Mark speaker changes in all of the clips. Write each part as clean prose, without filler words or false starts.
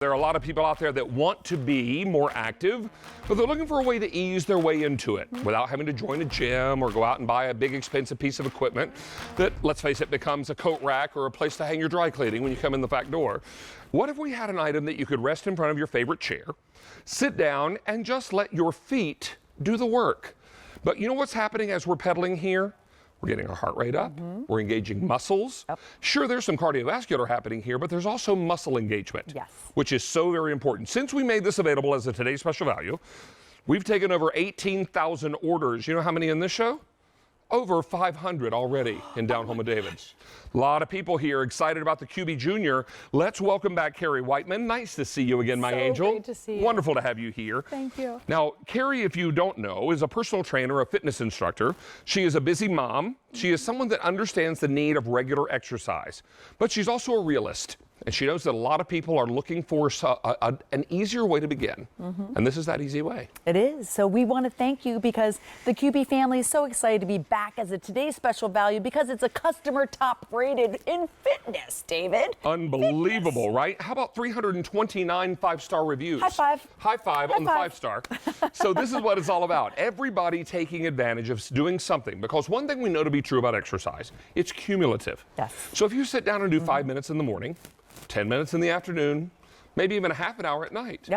Speaker 1: There are a lot of people out there that want to be more active, but they're looking for a way to ease their way into it without having to join a gym or go out and buy a big expensive piece of equipment that, let's face it, becomes a coat rack or a place to hang your dry cleaning when you come in the back door. What if we had an item that you could rest in front of your favorite chair, sit down, and just let your feet do the work? But you know what's happening as we're pedaling here? We're getting our heart rate up. We're engaging muscles. Sure, there's some cardiovascular happening here, but there's also muscle engagement, which is so very important. Since we made this available as a today's special value, we've taken over 18,000 orders. You know how many in this show? Over 500 already in Down Home with David. A lot of people here excited about the Cubii Jr. Let's welcome back Carrie Whiteman. Nice to see you again, my angel.
Speaker 2: Great to see you.
Speaker 1: Wonderful to have you here.
Speaker 2: Thank you.
Speaker 1: Now, Carrie, if you don't know, is a personal trainer, a fitness instructor. She is a busy mom. She is someone that understands the need of regular exercise, but she's also a realist. And she knows that a lot of people are looking for an easier way to begin. And this is that easy way.
Speaker 2: It is. So we want to thank you because the Cubii family is so excited to be back as a today's special value because it's a customer top rated in fitness, David.
Speaker 1: Unbelievable, right? How about 329 five-star reviews?
Speaker 2: High five.
Speaker 1: High five on the 5-star. So this is what it's all about. Everybody taking advantage of doing something, because one thing we know to be true about exercise, it's cumulative.
Speaker 2: Yes.
Speaker 1: So if you sit down and do 5 minutes in the morning, 10 minutes in the afternoon, maybe even a half an hour at night.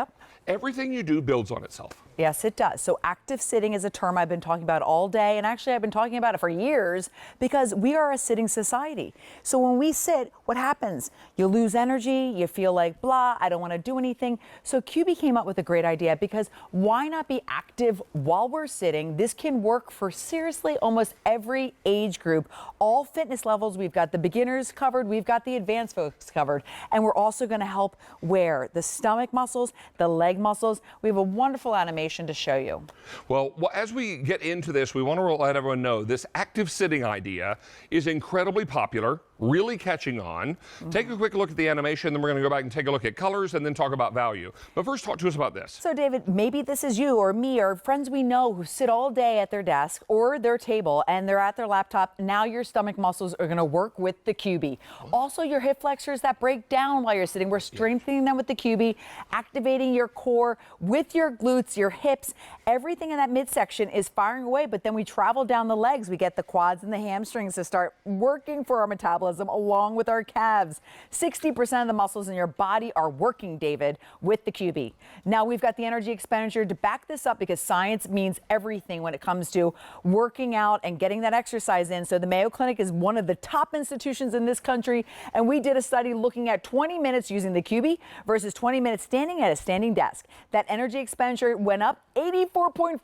Speaker 1: Everything you do builds on itself.
Speaker 2: Yes, it does. So active sitting is a term I've been talking about all day, and actually I've been talking about it for years because we are a sitting society. So when we sit, what happens? You lose energy, you feel like blah, I don't want to do anything. So Cubii came up with a great idea because why not be active while we're sitting? This can work for seriously almost every age group, all fitness levels. We've got the beginners covered, we've got the advanced folks covered, and we're also going to help where the stomach muscles, the leg muscles. We have a wonderful animation to show you.
Speaker 1: Well, as we get into this, we want to let everyone know this active sitting idea is incredibly popular, really catching on. Take a quick look at the animation, then we're going to go back and take a look at colors and then talk about value. But first, talk to us about this.
Speaker 2: So, David, maybe this is you or me or friends we know who sit all day at their desk or their table and they're at their laptop. Now your stomach muscles are going to work with the Cubii. Also, your hip flexors that break down while you're sitting, we're strengthening them with the Cubii, activating your core with your glutes, your hips. Everything in that midsection is firing away, but then we travel down the legs. We get the quads and the hamstrings to start working for our metabolism along with our calves. 60% of the muscles in your body are working, David, with the Cubii. Now we've got the energy expenditure to back this up because science means everything when it comes to working out and getting that exercise in. So the Mayo Clinic is one of the top institutions in this country, and we did a study looking at 20 minutes using the Cubii versus 20 minutes standing at a standing desk. That energy expenditure went up 84.5%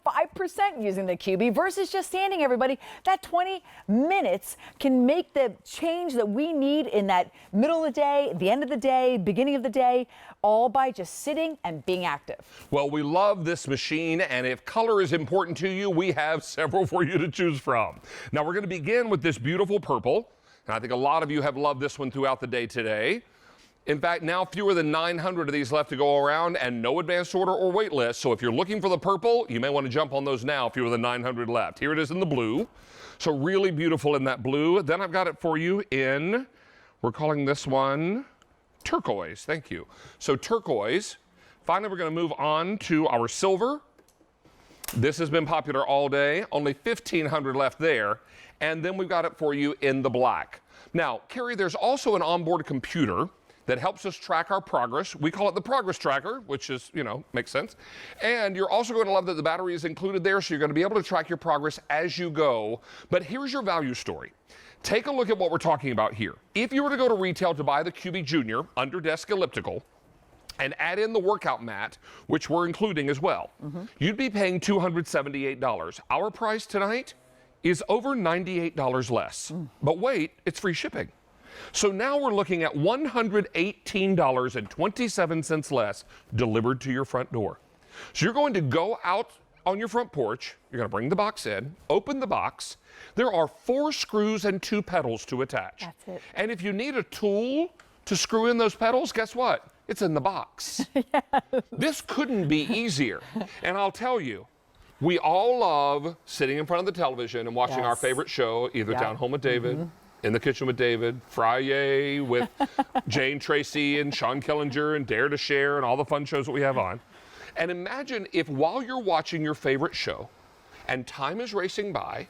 Speaker 2: using the Cubii versus just standing, everybody. That 20 minutes can make the change that we need in that middle of the day, the end of the day, beginning of the day, all by just sitting and being active.
Speaker 1: Well, we love this machine, and if color is important to you, we have several for you to choose from. Now, we're going to begin with this beautiful purple, and I think a lot of you have loved this one throughout the day today. In fact, now fewer than 900 of these left to go around and no advanced order or wait list. So if you're looking for the purple, you may want to jump on those now, fewer than 900 left. Here it is in the blue. So really beautiful in that blue. Then I've got it for you in, we're calling this one turquoise. Thank you. So turquoise. Finally, we're going to move on to our silver. This has been popular all day. Only 1,500 left there. And then we've got it for you in the black. Now, Carrie, there's also an onboard computer that helps us track our progress. We call it the progress tracker, which is, makes sense. And you're also going to love that the battery is included there, so you're going to be able to track your progress as you go. But here's your value story. Take a look at what we're talking about here. If you were to go to retail to buy the Cubii Jr. under desk elliptical and add in the workout mat, which we're including as well, you'd be paying $278. Our price tonight is over $98 less. But wait, it's free shipping. So now we're looking at $118.27 less delivered to your front door. So you're going to go out on your front porch, you're going to bring the box in, open the box. There are 4 screws and 2 pedals to attach.
Speaker 2: That's it.
Speaker 1: And if you need a tool to screw in those pedals, guess what? It's in the box.
Speaker 2: Yes.
Speaker 1: This couldn't be easier. And I'll tell you, we all love sitting in front of the television and watching our favorite show, either Down Home with David In the Kitchen with David, Friday with Jane Tracy and Sean Killinger and Dare to Share and all the fun shows that we have on. And imagine if while you're watching your favorite show and time is racing by,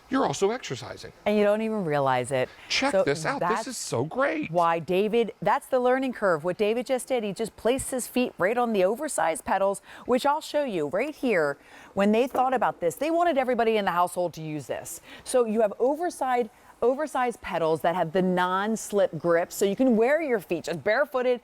Speaker 1: you're also exercising.
Speaker 2: And you don't even realize it.
Speaker 1: Check this out. This is so great.
Speaker 2: Why David, that's the learning curve. What David just did, he just placed his feet right on the oversized pedals, which I'll show you right here. When they thought about this, they wanted everybody in the household to use this. So you have oversized pedals that have the non-slip grips, so you can wear your feet just barefooted,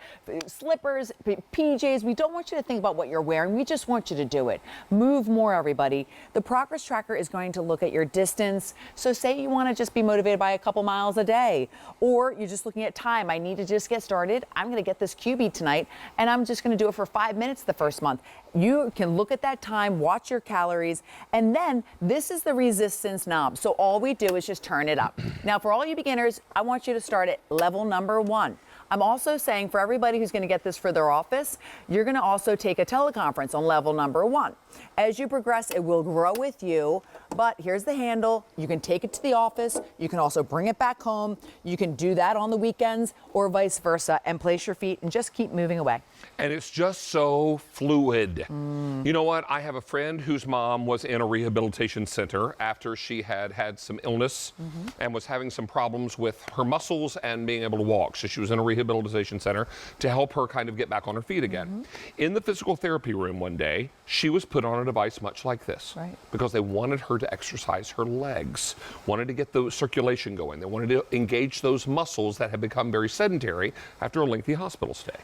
Speaker 2: slippers, PJs. We don't want you to think about what you're wearing. We just want you to do it. Move more, everybody. The progress tracker is going to look at your distance. So say you want to just be motivated by a couple miles a day, or you're just looking at time. I need to just get started. I'm going to get this Cubii tonight, and I'm just going to do it for 5 minutes the first month. You can look at that time, watch your calories, and then this is the resistance knob. So all we do is just turn it up. Now, for all you beginners, I want you to start at level number 1. I'm also saying for everybody who's going to get this for their office, you're going to also take a teleconference on level number 1. As you progress, it will grow with you, but here's the handle. You can take it to the office. You can also bring it back home. You can do that on the weekends or vice versa and place your feet and just keep moving away.
Speaker 1: And it's just so fluid. You know what? I have a friend whose mom was in a rehabilitation center after she had had some illness and was having some problems with her muscles and being able to walk. So she was in a rehabilitation center to help her kind of get back on her feet again. In the physical therapy room one day, she was put on a device much like this because they wanted her to exercise her legs, wanted to get the circulation going. They wanted to engage those muscles that had become very sedentary after a lengthy hospital stay.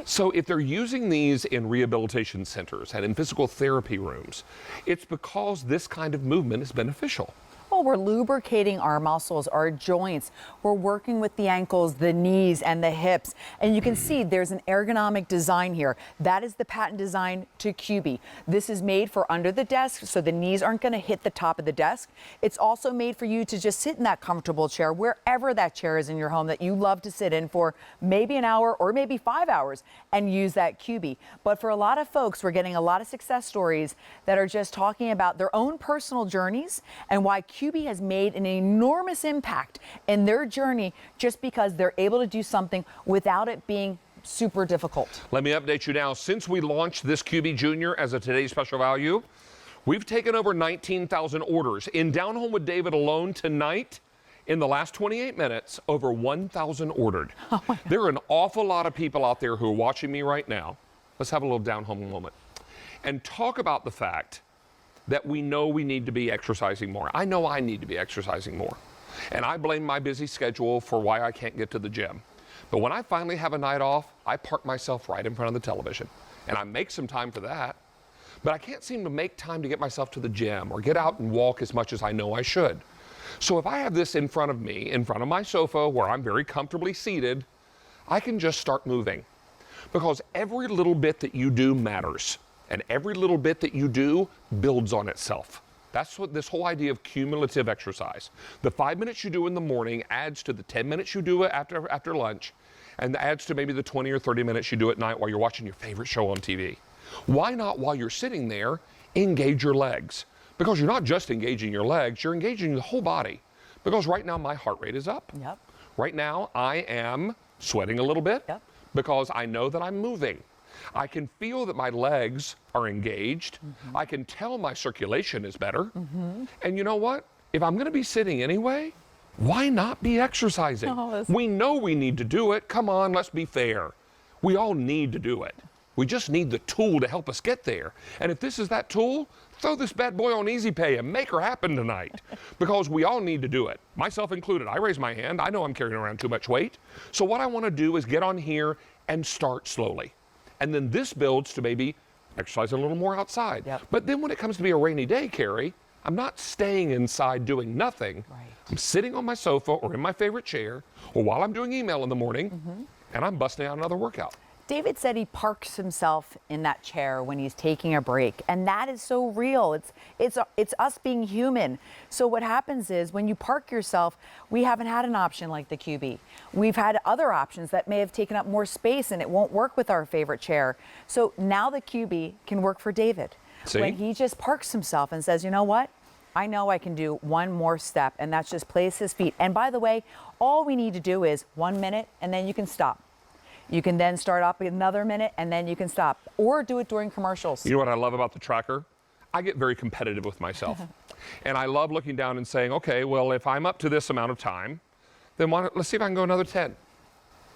Speaker 1: So if they're using these in rehabilitation centers and in physical therapy rooms, it's because this kind of movement is beneficial.
Speaker 2: Well, we're lubricating our muscles, our joints. We're working with the ankles, the knees, and the hips. And you can see there's an ergonomic design here. That is the patent design to Cubii. This is made for under the desk, so the knees aren't going to hit the top of the desk. It's also made for you to just sit in that comfortable chair, wherever that chair is in your home that you love to sit in for maybe an hour or maybe 5 hours and use that Cubii. But for a lot of folks, we're getting a lot of success stories that are just talking about their own personal journeys and why Cubii has made an enormous impact in their journey just because they're able to do something without it being super difficult.
Speaker 1: Let me update you now. Since we launched this Cubii Junior as a today's special value, we've taken over 19,000 orders. In Down Home with David alone tonight, in the last 28 minutes, over 1,000 ordered. There are an awful lot of people out there who are watching me right now. Let's have a little down home moment and talk about the fact that we know we need to be exercising more. I know I need to be exercising more. And I blame my busy schedule for why I can't get to the gym. But when I finally have a night off, I park myself right in front of the television. And I make some time for that. But I can't seem to make time to get myself to the gym or get out and walk as much as I know I should. So if I have this in front of me, in front of my sofa where I'm very comfortably seated, I can just start moving. Because every little bit that you do matters. And every little bit that you do builds on itself. That's what this whole idea of cumulative exercise. The 5 minutes you do in the morning adds to the 10 minutes you do after lunch, and adds to maybe the 20 or 30 minutes you do at night while you're watching your favorite show on TV. Why not, while you're sitting there, engage your legs? Because you're not just engaging your legs, you're engaging the whole body. Because right now my heart rate is up. Right now I am sweating a little bit because I know that I'm moving. I can feel that my legs are engaged. I can tell my circulation is better. And you know what? If I'm going to be sitting anyway, why not be exercising? We know we need to do it. Come on, let's be fair. We all need to do it. We just need the tool to help us get there. And if this is that tool, throw this bad boy on Easy Pay and make her happen tonight. Because we all need to do it, myself included. I raise my hand. I know I'm carrying around too much weight. So what I want to do is get on here and start slowly. And then this builds to maybe exercise a little more outside. But then when it comes to be a rainy day, Carrie, I'm not staying inside doing nothing. I'm sitting on my sofa or in my favorite chair, or while I'm doing email in the morning, and I'm busting out another workout.
Speaker 2: David said he parks himself in that chair when he's taking a break, and that is so real. It's us being human. So what happens is when you park yourself, we haven't had an option like the Cubii. We've had other options that may have taken up more space and it won't work with our favorite chair. So now the Cubii can work for David. When he just parks himself and says, you know what? I know I can do one more step, and that's just place his feet. And by the way, all we need to do is 1 minute, and then you can stop. You can then start up another minute, and then you can stop. Or do it during commercials.
Speaker 1: You know what I love about the tracker? I get very competitive with myself. And I love looking down and saying, okay, well, if I'm up to this amount of time, then let's see if I can go another 10, and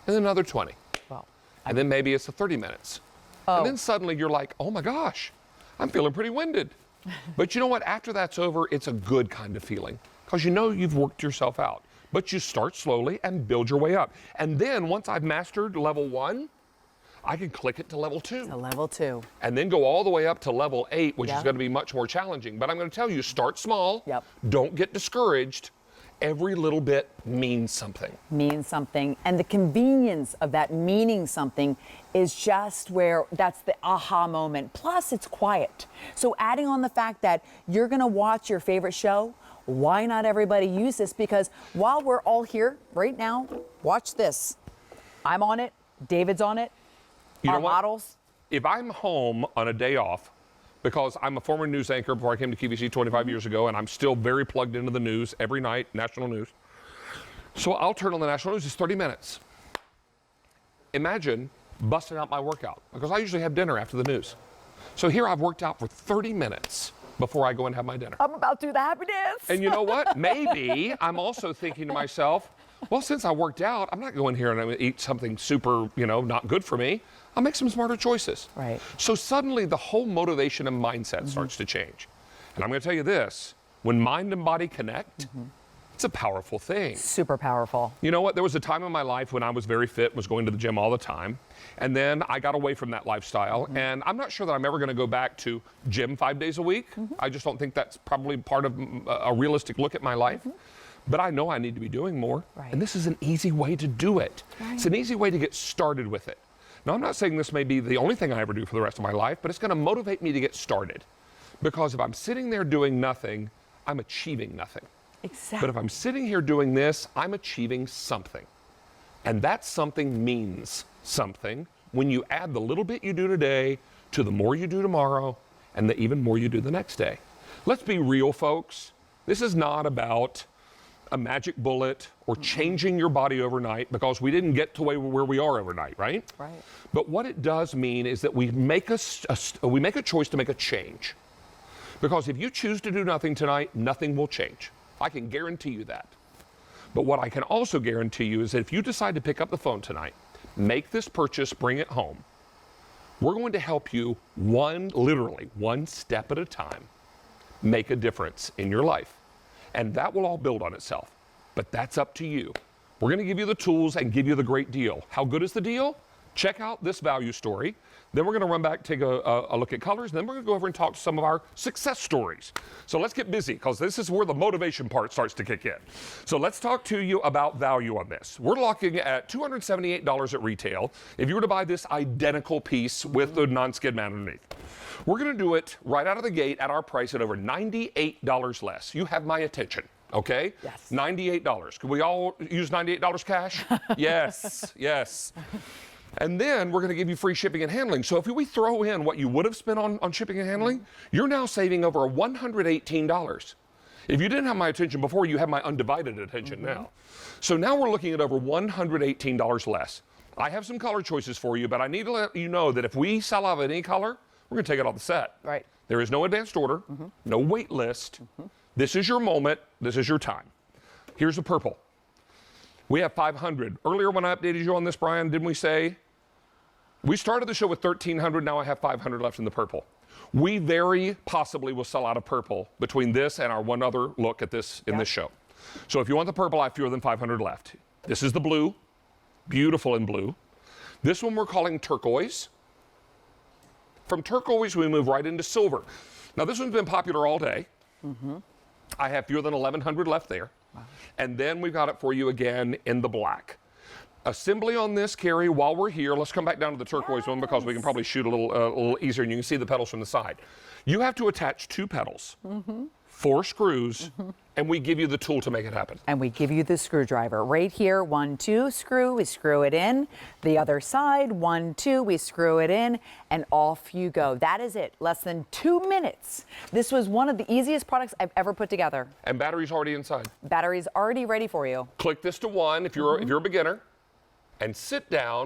Speaker 1: then another 20.
Speaker 2: Well,
Speaker 1: And then maybe it's 30 minutes.
Speaker 2: Oh.
Speaker 1: And then suddenly you're like, oh my gosh, I'm feeling pretty winded. But you know what? After that's over, it's a good kind of feeling because you know you've worked yourself out. But you start slowly and build your way up. And then once I've mastered level 1, I can click it to level 2.
Speaker 2: to level 2.
Speaker 1: And then go all the way up to level 8, which is
Speaker 2: Yep.
Speaker 1: going to be much more challenging. But I'm going to tell you, start small.
Speaker 2: Yep.
Speaker 1: Don't get discouraged. Every little bit means something.
Speaker 2: Means something. And the convenience of that meaning something is just where that's the aha moment. Plus, it's quiet. So adding on the fact that you're going to watch your favorite show, why not everybody use this? Because while we're all here right now, watch this. I'm on it. David's on it.
Speaker 1: You
Speaker 2: Our
Speaker 1: know what?
Speaker 2: models.
Speaker 1: If I'm home on a day off, because I'm a former news anchor before I came to QVC 25 years ago, and I'm still very plugged into the news every night, national news. So I'll turn on the national news, it's 30 minutes. Imagine busting out my workout, because I usually have dinner after the news. So here I've worked out for 30 minutes before I go and have my dinner.
Speaker 2: I'm about to do the happy dance.
Speaker 1: And you know what? Maybe I'm also thinking to myself, well, since I worked out, I'm not going here and I'm going to eat something super, not good for me. I'll make some smarter choices.
Speaker 2: Right.
Speaker 1: So suddenly the whole motivation and mindset starts to change. And I'm going to tell you this, when mind and body connect, it's a powerful thing.
Speaker 2: Super powerful.
Speaker 1: You know what? There was a time in my life when I was very fit, was going to the gym all the time. And then I got away from that lifestyle. And I'm not sure that I'm ever going to go back to gym 5 days a week. I just don't think that's probably part of a realistic look at my life. But I know I need to be doing more.
Speaker 2: Right.
Speaker 1: And this is an easy way to do it.
Speaker 2: Right.
Speaker 1: It's an easy way to get started with it. Now, I'm not saying this may be the only thing I ever do for the rest of my life, but it's going to motivate me to get started. Because if I'm sitting there doing nothing, I'm achieving nothing.
Speaker 2: Exactly.
Speaker 1: But if I'm sitting here doing this, I'm achieving something. And that something means something when you add the little bit you do today to the more you do tomorrow and the even more you do the next day. Let's be real, folks. This is not about a magic bullet or changing your body overnight, because we didn't get to where we are overnight, right?
Speaker 2: Right.
Speaker 1: But what it does mean is that we make a choice to make a change. Because if you choose to do nothing tonight, nothing will change. I can guarantee you that. But what I can also guarantee you is that if you decide to pick up the phone tonight, make this purchase, bring it home, we're going to help you literally one step at a time, make a difference in your life. And that will all build on itself. But that's up to you. We're going to give you the tools and give you the great deal. How good is the deal? Check out this value story. Then we're going to run back, take a look at colors, and then we're going to go over and talk to some of our success stories. So let's get busy, because this is where the motivation part starts to kick in. So let's talk to you about value on this. We're looking at $278 at retail if you were to buy this identical piece with the non-skid mat underneath. We're going to do it right out of the gate at our price at over $98 less. You have my attention. Okay?
Speaker 2: Yes.
Speaker 1: $98. Could we all use $98 cash? Yes, yes. And then we're going to give you free shipping and handling. So if we throw in what you would have spent on shipping and handling, you're now saving over $118. If you didn't have my attention before, you have my undivided attention now. So now we're looking at over $118 less. I have some color choices for you, but I need to let you know that if we sell out of any color, we're going to take it off the set.
Speaker 2: Right.
Speaker 1: There is no advanced order, no wait list. This is your moment. This is your time. Here's the purple. We have 500. Earlier when I updated you on this, Brian, didn't we say we started the show with 1,300, now I have 500 left in the purple. We very possibly will sell out of purple between this and our one other look at this in this show. So if you want the purple, I have fewer than 500 left. This is the blue, beautiful in blue. This one we're calling turquoise. From turquoise, we move right into silver. Now this one's been popular all day. I have fewer than 1,100 left there. Wow. And then we've got it for you again in the black. Assembly on this, Carrie, while we're here, let's come back down to the turquoise one, because we can probably shoot a little easier and you can see the petals from the side. You have to attach 2 petals 4 screws, and we give you the tool to make it happen.
Speaker 2: And we give you the screwdriver right here. 1, 2, screw, we screw it in. The other side, 1, 2, we screw it in, and off you go. That is it, less than 2 minutes. This was one of the easiest products I've ever put together.
Speaker 1: And battery's already inside.
Speaker 2: Battery's already ready for you.
Speaker 1: Click this to 1 if you're a beginner, and sit down.